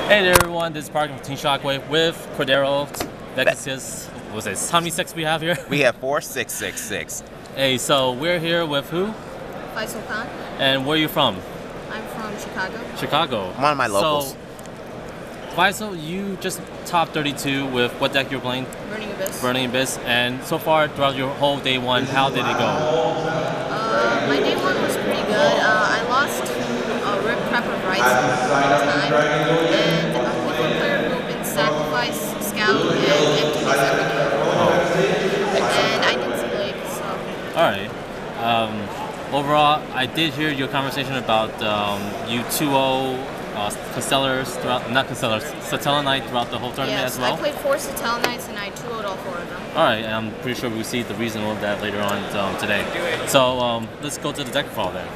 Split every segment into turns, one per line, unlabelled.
Hey there everyone, this is Park from Team Shockwave with Cordero, YCS. What was it? How many six we have here?
We have 4666.
Hey, so we're here with who?
Faisal Khan.
And where are you from?
I'm from Chicago.
Chicago.
One of my locals.
So, Faisal, you just top 32 with what deck you're playing?
Burning Abyss.
Burning Abyss. And so far throughout your whole day one, how did it go?
My day one was pretty good. I lost Rip Prep of Rights time, and with one player who opened Sacrifice, Scout, and Emptiness every game. And I didn't see Lake, so.
Alright. Overall, I did hear your conversation about you 2-0 Constellars throughout, not Constellars, Satella Knight throughout the whole tournament
yes,
as well?
I played 4 Satella Knights and I 2-0'd all 4 of them.
Alright, and I'm pretty sure we'll see the reason of that later on today. So let's go to the deck crawl then.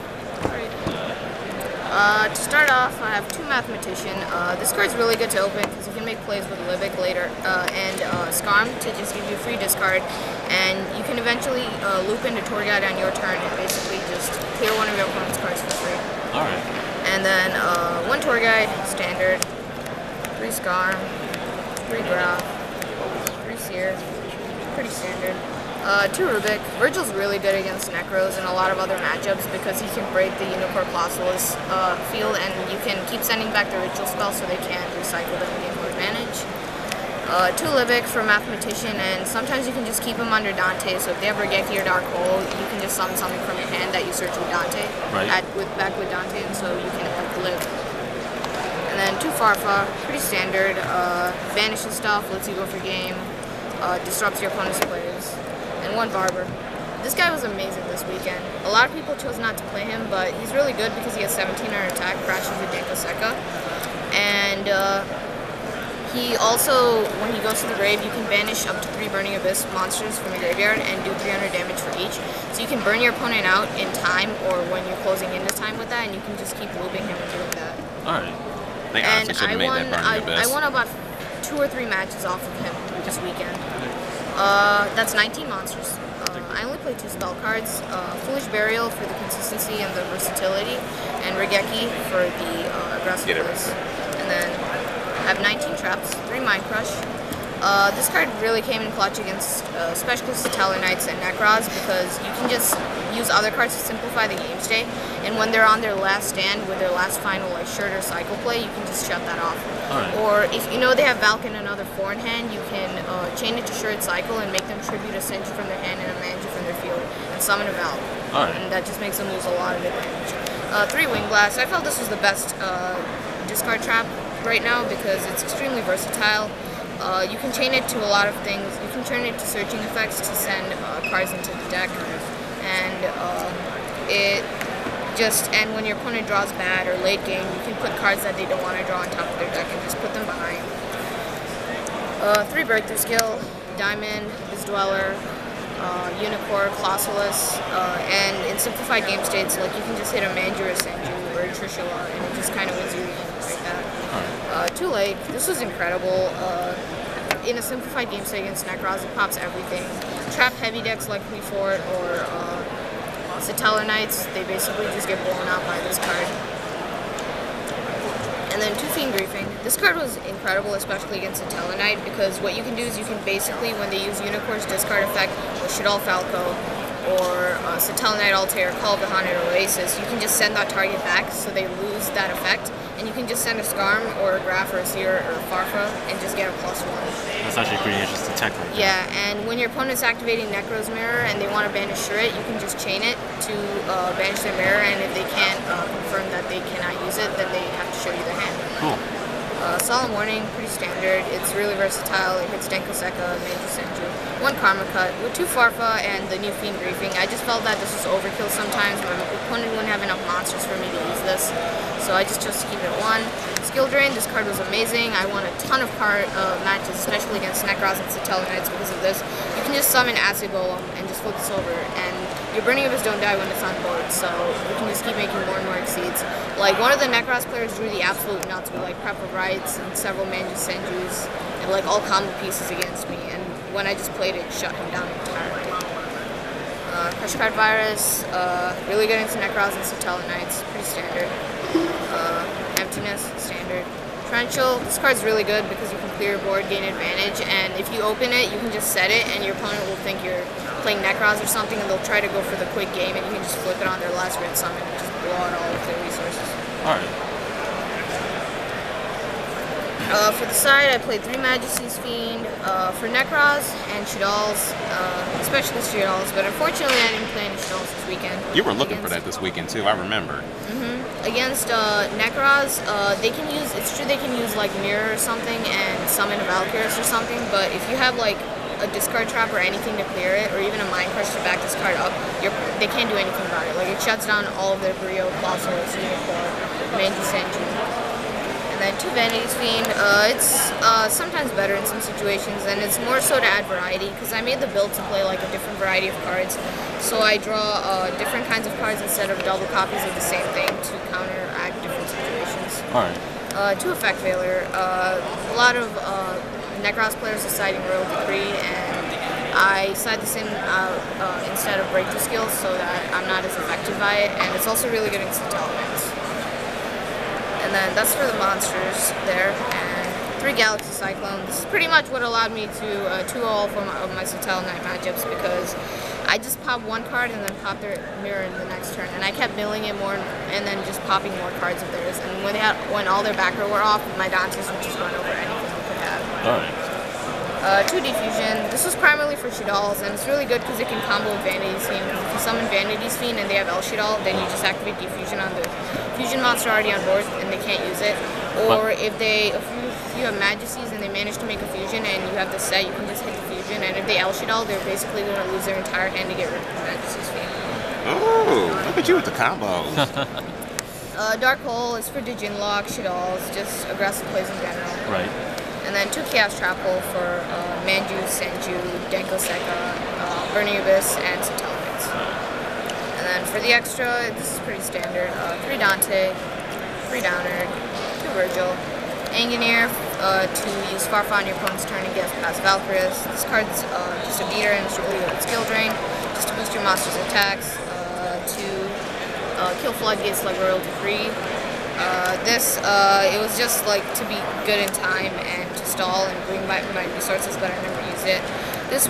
To start off, I have 2 Mathematician. This card's really good to open because you can make plays with Libic later and Scarm to just give you a free discard, and you can eventually loop into Tour Guide on your turn and basically just clear one of your opponent's cards for free.
Alright.
And then 1 Tour Guide, standard, 3 Scarm, 3 Graph, 3 Seer, pretty standard. 2 Rubik. Virgil's really good against Necros and a lot of other matchups because he can break the Unicorn Colossalus field, and you can keep sending back the ritual spells so they can't recycle them and gain more advantage. 2 Libic for Mathematician, and sometimes you can just keep them under Dante, so if they have Regeki or Dark Hole, you can just summon something from your hand that you search with Dante,
right.
back with Dante, and so you can live. And then 2 Farfa, pretty standard, banishes stuff, lets you go for game, disrupts your opponent's plays. And 1 Barber. This guy was amazing this weekend. A lot of people chose not to play him, but he's really good because he has 17 on attack, crashes with Dankoseka. And he also, when he goes to the grave, you can banish up to 3 Burning Abyss monsters from the graveyard and do 300 damage for each. So you can burn your opponent out in time or when you're closing into time with that, and you can just keep looping him and doing that.
Alright.
And I won about 2 or 3 matches off of him this weekend. That's 19 monsters. I only play 2 spell cards, Foolish Burial for the consistency and the versatility, and Regeki for the aggressive plays. And then I have 19 traps, 3 Mind Crush. This card really came in clutch against especially Satella Knights and Necros because you can just use other cards to simplify the game state, and when they're on their last stand with their last final like shirt or cycle play, you can just shut that off.
Right.
Or if you know they have Valk and another 4 in hand, you can chain it to shirt cycle and make them tribute a Sentry from their hand and a Manager from their field and summon a Valk.
Right.
And that just makes them lose a lot of advantage. 3 Wing Blast. I felt this was the best discard trap right now because it's extremely versatile. You can chain it to a lot of things. You can turn it to searching effects to send cards into the deck, and and when your opponent draws bad or late game, you can put cards that they don't want to draw on top of their deck and just put them behind. 3 Breakthrough Skill, Diamond, Dweller, Unicorn, Colossalus, and in simplified game states, like you can just hit a Manjura Senju or a Trishula, and it just kind of wins you the game like that. 2 Lake, this was incredible. In a simplified game state against Necros, it pops everything. Trap heavy decks like Fort or Satella Knights, they basically just get blown out by this card. And then 2 Fiend Griefing. This card was incredible, especially against Satella Knight, because what you can do is you can basically, when they use Unicorn's discard effect, or Shadal Falco, or Satella Knight Altair, Call of the Haunted Oasis, you can just send that target back so they lose that effect, and you can just send a Scarm or a Graph or a Seer or a Farfa and just get a +1.
That's actually pretty interesting tech right there.
Yeah, and when your opponent's activating Necro's Mirror and they want to banish Shurrit, you can just chain it to banish their mirror, and if they can't confirm that they cannot use it, then they have to show you their hand.
Cool.
Solemn Warning, pretty standard. It's really versatile. It hits Dankoseka, Manager Senju. 1 Karma Cut. With 2 Farfa and the new Fiend Griefing, I just felt that this was overkill sometimes. My opponent wouldn't have enough monsters for me to use this, so I just chose to keep it at 1. Skill Drain, this card was amazing. I won a ton of matches, especially against Necros and Satella Knights because of this. You can just summon Acid Golem and just flip this over, and your Burning Abyss don't die when it's on board, so you can just keep making more and more exceeds. Like, one of the Necros players drew the absolute nuts with, like, Prep of Rights and several Manjus Senjus, and, like, all combo pieces against me, and when I just played it, shut him down entirely. Crush Card Virus, really good against Necros and Satella Knights, pretty standard. Emptiness, standard. Torrential, this card's really good because you can clear your board, gain advantage, and if you open it, you can just set it, and your opponent will think you're playing Necros or something, and they'll try to go for the quick game, and you can just flip it on their last red summon and just blow out all of their resources.
Alright.
For the side, I played 3 Majesty's Fiend for Necros and Shadals, especially Shadals, but unfortunately I didn't play any Shadals this weekend.
You were looking for that this weekend too, I remember.
Against Necros, they can use, it's true they can use like Mirror or something and summon a Valkyrie or something, but if you have like a discard trap or anything to clear it, or even a Mind Crush to back this card up, they can't do anything about it. Like it shuts down all of their Brio, Colossus, Unicorn, Manji Senju. And then 2 Vanity's Fiend, it's sometimes better in some situations, and it's more so to add variety, because I made the build to play like a different variety of cards, so I draw different kinds of cards instead of double copies of the same thing to counteract different situations.
Alright.
2 Effect Failure, a lot of Necros players are citing Royal Decree, and I cite this in instead of Breakthrough Skills so that I'm not as affected by it, and it's also really good against the elements. And then that's for the monsters there, and 3 Galaxy Cyclone. This is pretty much what allowed me to 2-0 all of my Satellite Knight matchups, because I just popped one card and then popped their mirror in the next turn, and I kept milling it more and then just popping more cards of theirs. And when all their back row were off, my Dantes would just run over anything we could have.
Alright.
2 Diffusion. This was primarily for Shadals, and it's really good because it can combo with Vanity's Fiend. If you summon Vanity's Fiend and they have El Shadal, then you just activate Diffusion on the fusion monster already on board, and they can't use it. Or if you have Majesties and they manage to make a fusion and you have the set, you can just hit the fusion. And if they El Shadal, they're basically going to lose their entire hand to get rid of the Majesty's Fiend.
Ooh, look at you with the combos.
Dark Hole is for Diginlock, Shadals, just aggressive plays in general.
Right.
And then 2 Chaos Trap Hole for Manju, Senju, Denko Sekka, Burning Abyss, and Satellites. And then for the extra, this is pretty standard. 3 Dante, 3 Downerd, 2 Virgil, Engineer to use Farfa on your opponent's turn and get past Valkyries. This card's just a beater and it's really good at skill drain, just to boost your monster's attacks, to kill floodgates like Royal Decree. It was just like to be good in time and to stall and bring my resources, but I never used it. This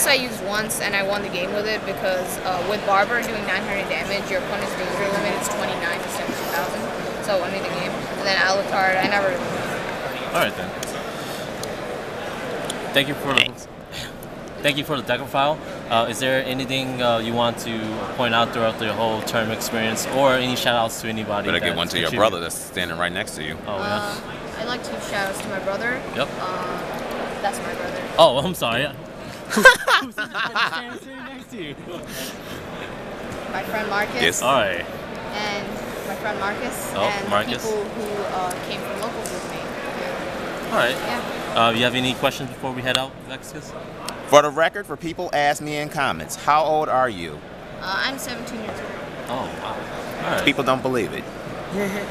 I used once and I won the game with it because with Barber doing 900 damage, your opponent's danger limit is 29 to 17,000, so I won me the game. And then Alucard, I never really used it.
Alright then. Thank you for the deck file. Is there anything you want to point out throughout the whole term experience, or any shout-outs to anybody?
Better give one to your brother that's standing right next to you.
Oh, yeah?
I'd like to give shout-outs to my brother.
Yep.
That's my brother.
Oh, I'm sorry. Who's standing next to you?
My friend Marcus.
Yes.
Alright.
And my friend Marcus.
Oh,
and
Marcus.
people who came from locals with me.
Alright.
Yeah.
You have any questions before we head out, Alexis?
For the record, for people ask me in comments, how old are you?
I'm 17 years old.
Oh, wow. Alright.
People don't believe it.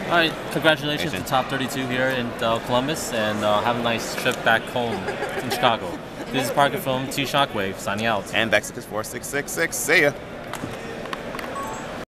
Alright, congratulations to Top 32 here in Columbus, and have a nice trip back home in Chicago. This is Parker from T Shockwave, signing out.
And Vexicus 4666, see ya.